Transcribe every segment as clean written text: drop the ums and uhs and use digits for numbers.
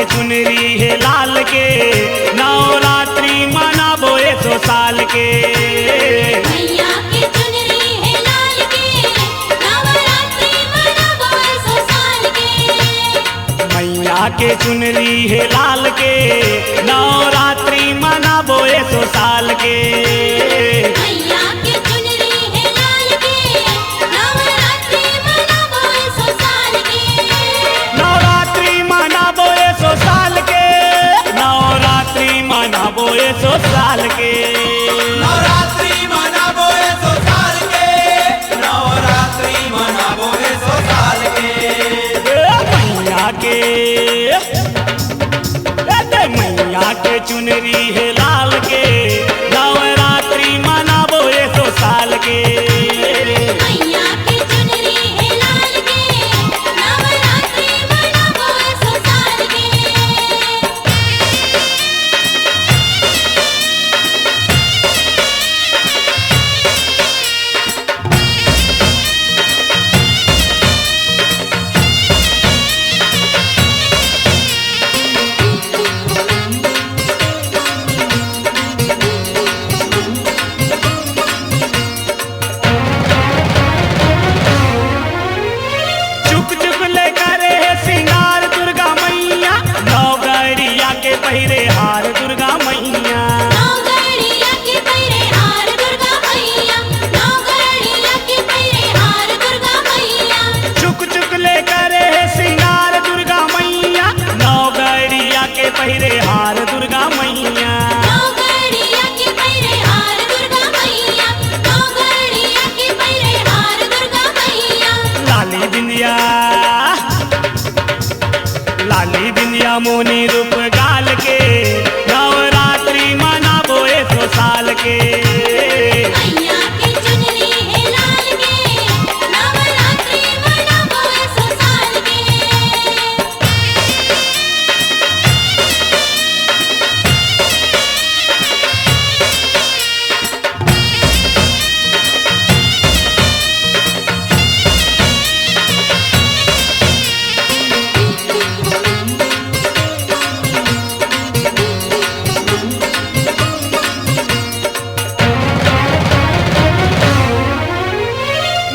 के चुनरी है लाल के, नवरात्रि मनाबो 100 साल के। मैया के चुनरी है लाल के, नवरात्रि मनाबो 100 साल के। मैया के चुनरी है लाल के, नवरात्रि मनाबो 100 साल के। मैया के चुनरी है लाल के, नवरात्रि मनाबो 100 साल के। नवरात्रि मनाबो 100 साल के, नवरात्रि मनाबो 100 साल के। नवरात्रि मनाबो 100 साल के, नवरात्रि मनाबो 100 साल के। मैया के मैया के चुनरी है लाल के, नवरात्रि मनाबो 100 साल के। मैया के चुनरी है लाल के, नवरात्रि मनाबो 100 साल के। चुक चुक ले करे है सिंगार दुर्गा मैया, नवगढ़िया के पहिरे हार दुर्गा मैया। नवगढ़िया के पहिरे हार दुर्गा मैया, नवगढ़िया के पहिरे हार दुर्गा मैया। चुक चुक ले करे है सिंगार दुर्गा मैया, नवगढ़िया के पहिरे हार दुर्गा मैया। नवगढ़िया के पहिरे हार दुर्गा मैया, नवगढ़िया के पहिरे हार दुर्गा मैया। लाली बिंदिया लाली बिंदिया मोनी रूप गाल के, नवरात्रि मनाबो 100 साल के। मैया के चुनरी है लाल के, नवरात्रि मनाबो 100 साल के।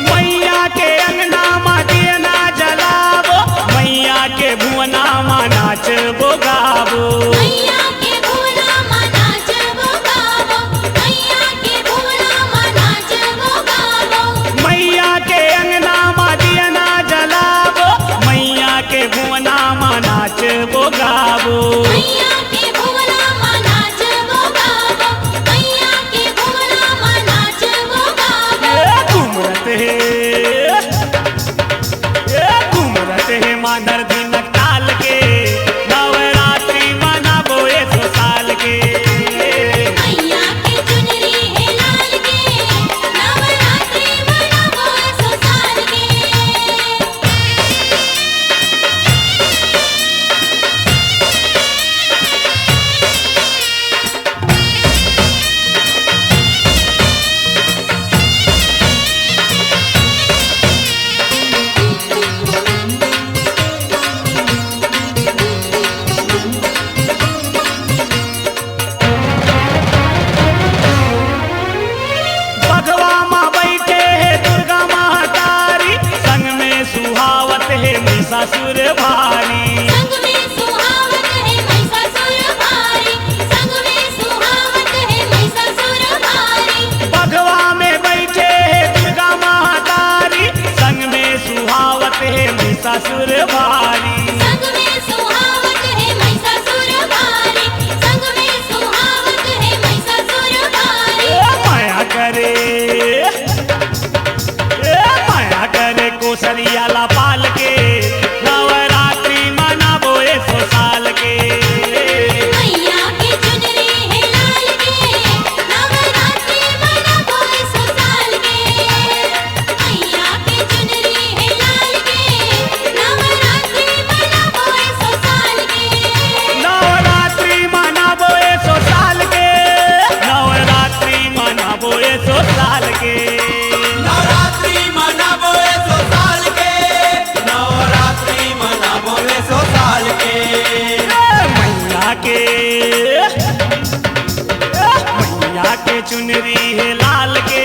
मैया के अंगना मा दिया ना जलाबो, मैया के भुवना मा नाचबो गाबो। मैया के भुवना मा नाचबो गाबो, मैया के भुवना मा नाचबो गाबो। मैया के अंगना मा दिया ना जलाबो, मैया के भुवना मा नाचबो गाबो। मैया के भुवना मा नाचबो गाबो, मैया के भुवना मा नाचबो गाबो। घूमरत है माधर दिनक ताल के, नवरात्रि मनाबो 100 साल के। मैया के चुनरी है लाल के, नवरात्रि मनाबो 100 साल के। के मैया के चुनरी है लाल के